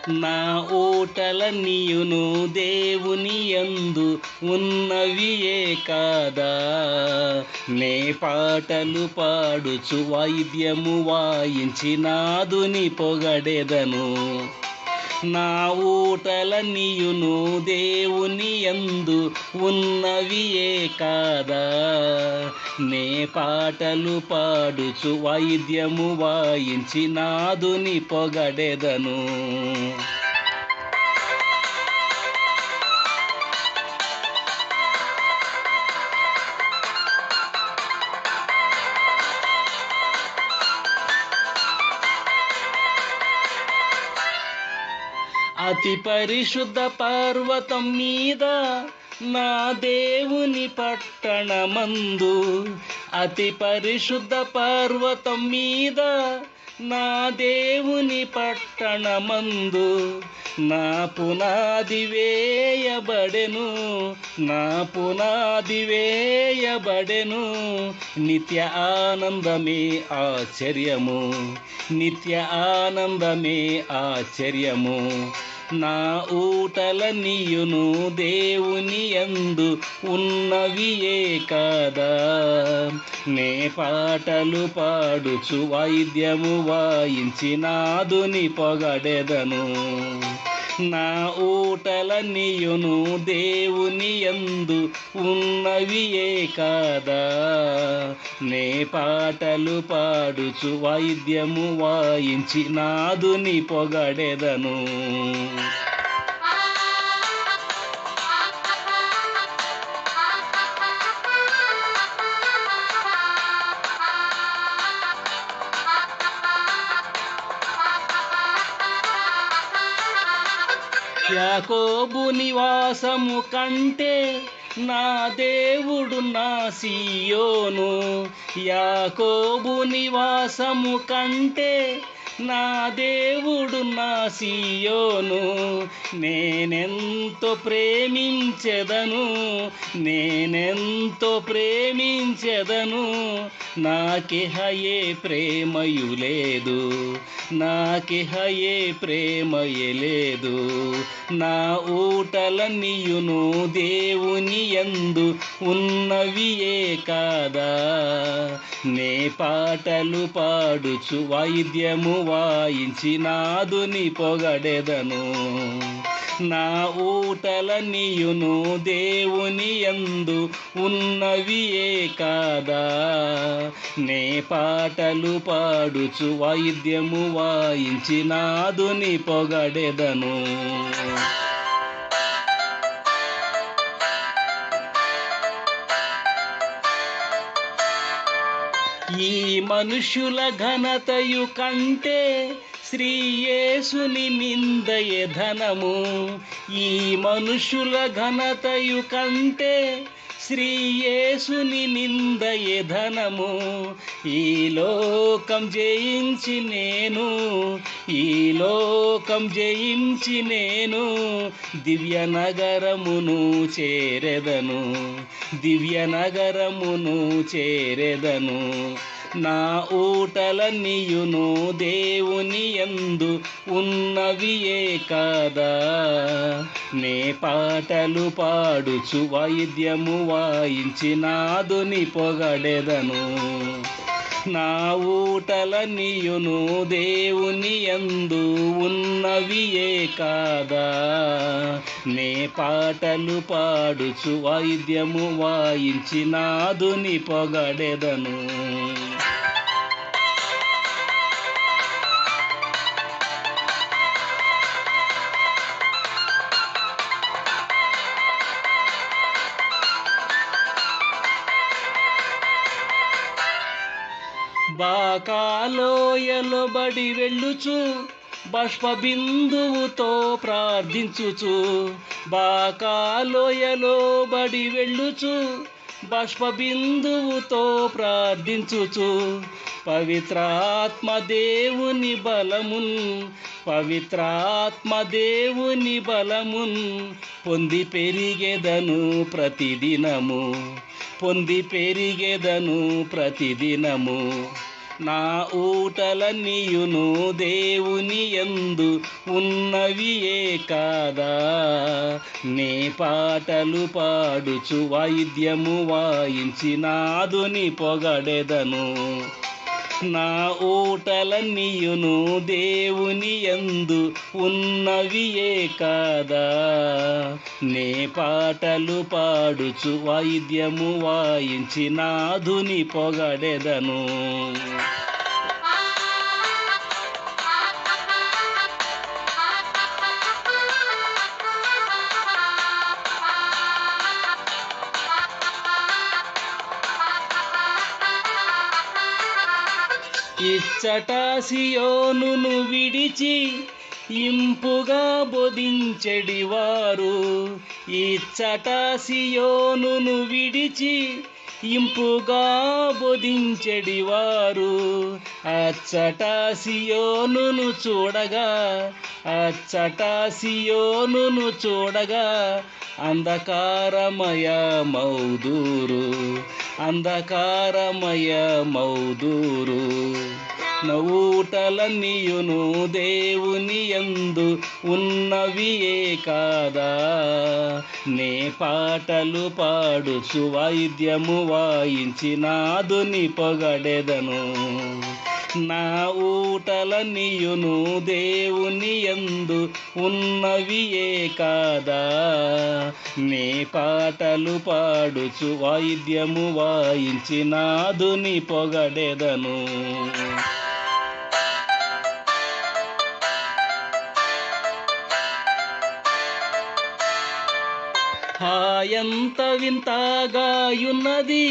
నా ఓటలన్నీయును దేవుని యందు ఉన్నవియే కాదా. నే పాటలు పాడుచు వాయిద్యము వాయించి నాదుని పొగడెదను. నా ఓటలన్నీయును దేవుని యందు ఉన్నవియే కాదా. నే పాటలు పాడుచు వాయిద్యము వాయించి నాదుని పొగడెదను. అతి పరిశుద్ధ పర్వతం మీద నా దేవుని పట్టణమందు, అతి పరిశుద్ధ పర్వతం మీద నా దేవుని పట్టణమందు నా పునాది వేయబడెను, నా పునాది వేయబడెను. నిత్య ఆనందమే ఆశ్చర్యము, నిత్య ఆనందమే ఆశ్చర్యము. నా ఊటలన్నీయును దేవుని యందు ఉన్నవియే కాదా. నే పాటలు పాడుచు వాయిద్యము వాయించి నాదుని పొగడెదను. నా ఊటలన్నీయును దేవుని యందు ఉన్నవియే కాదా. నే పాటలు పాడుచు వాయిద్యము వాయించి నాదుని పొగడెదను. యాకోబు నివాసము కంటే నా దేవుడు నా సీయోను. యాకోబు నివాసము కంటే నా దేవుడు నా సీయోను. నేనెంతో ప్రేమించెదను, నేనెంతో ప్రేమించెదను. నాకిహయే ప్రేమయు లేదు, నాకిహయే ప్రేమయే లేదు. నా ఊటలన్నీయును దేవుని యందు ఉన్నవియే కాదా. నే పాటలు పాడుచు వాయిద్యము వాయించి నాదుని పొగడెదను. నా ఊటలన్నీయును దేవుని యందు ఉన్నవియే కాదా. నే పాటలు పాడుచు వాయిద్యము వాయించి నాదుని పొగడెదను. ఈ మనుషుల ఘనతయు కంటే శ్రీ యేసుని నిందయే ధనము. ఈ మనుషుల ఘనతయు కంటే శ్రీ యేసుని నిందయే ధనము. ఈ లోకం జయించి నేను, ఈ లోకం జయించి నేను దివ్య నగరమును చేరెదను, దివ్య నగరమును చేరెదను. నా ఊటలన్నీయును దేవుని యందు ఉన్నవియే కాదా. నే పాటలు పాడుచు వాయిద్యము వాయించి నాదుని పొగడెదను. నా ఊటలన్నీయును దేవుని యందు ఉన్నవియే కాదా. నే పాటలు పాడుచు వాయిద్యము వాయించి నాదుని పొగడెదను. బాకాలోయలో బడి వెళ్ళుచు బాష్పబిందువుతో ప్రార్థించుచు, బాకాలోయలో బడి వెళ్ళుచు బాష్పబిందువుతో ప్రార్థించుచు. పవిత్రాత్మ దేవుని బలమున్, పవిత్రాత్మ దేవుని బలమున్ పొంది పెరిగెదను ప్రతిదినము, పొంది పెరిగెదను ప్రతిదినము. నా ఊటలన్నీయును దేవుని యందు ఉన్నవియే కాదా, నే పాటలు పాడుచు వాయిద్యము వాయించి నాదుని పొగడెదను. నా ఊటలన్నీయును దేవుని యందు ఉన్నవియే కాదా, నే పాటలు పాడుచు వాయిద్యము వాయించి నాదుని పొగడెదను. ఇచ్చట సియోనును విడిచి ఇంపుగా బోధించెడివారు, ఇచ్చట సియోనును విడిచి ఇంపుగా బోధించెడివారు, అచ్చట సియోనును చూడగా, అచ్చట సియోనును చూడగా అంధకారమయ మౌదూరు, అంధకారమయ మౌదూరు. నా ఊటలన్నీయును దేవుని యందు ఉన్నవియే కాదా, నే పాటలు పాడుచు వాయిద్యము వాయించి నాదుని పొగడెదను. నా ఊటలన్నీయును దేవుని యందు ఉన్నవియే కాదా, నే పాటలు పాడుచు వాయిద్యము వాయించి నాదుని పొగడెదను. ఎంత వింతగాయున్నది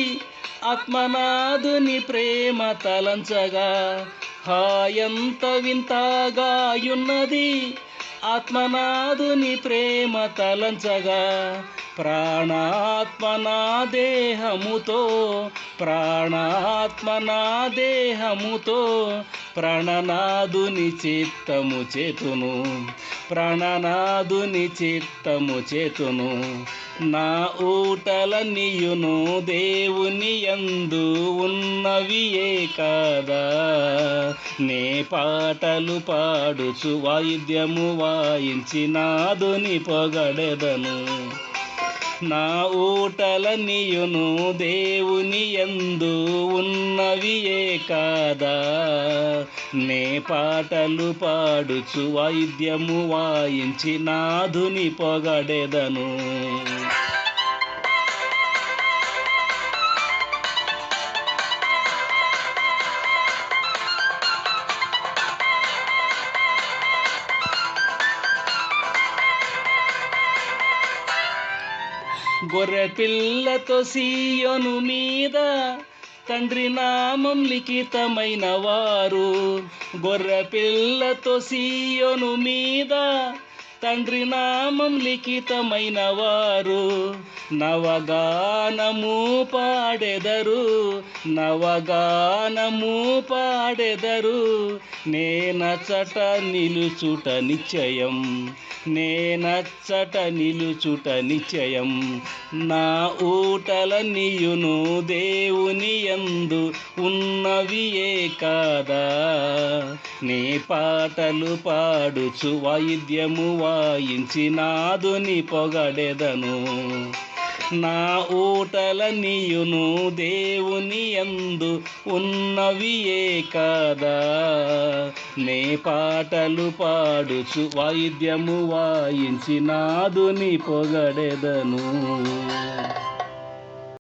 ఆత్మనాదుని ప్రేమ తలంచగా, ఎంత వింతగాయున్నది ఆత్మనాదుని ప్రేమ తలంచగా, ప్రాణాత్మ నా దేహముతో, ప్రాణాత్మ నా దేహముతో ప్రాణనాదుని చిత్తము చేతును, ప్రాణనాదుని చిత్తము చేతును. నా ఊటలన్నీయును దేవుని యందు ఉన్నవియే కాదా, నే పాటలు పాడుచు వాయిద్యము వాయించి నాదుని పొగడెదను. నా ఊటలన్నీయును దేవుని యందు ఉన్నవియే కాదా, నే పాటలు పాడుచు వాయిద్యము వాయించి నాదుని పొగడెదను. గొర్రె పిల్లతో సీయోను మీద తండ్రి నామం లిఖితమైన వారు, గొర్రె పిల్లతో సీయోను మీద తండ్రి నామం లిఖితమైన వారు, నవగానము పాడెదరు, నవగానము పాడెదరు. నేనచ్చట నిలుచుట నిశ్చయం, నేనచ్చట నిలుచుట నిశ్చయం. నా ఊటలన్నీయును దేవుని యందు ఉన్నవియే కాదా, నే పాటలు పాడుచు వాయిద్యము వాయించి నాదుని పొగడెదను. నా ఊటలన్నీయును దేవుని యందు ఉన్నవియే కాదా, నే పాటలు పాడుచు వాయిద్యము వాయించి నాదుని పొగడెదను.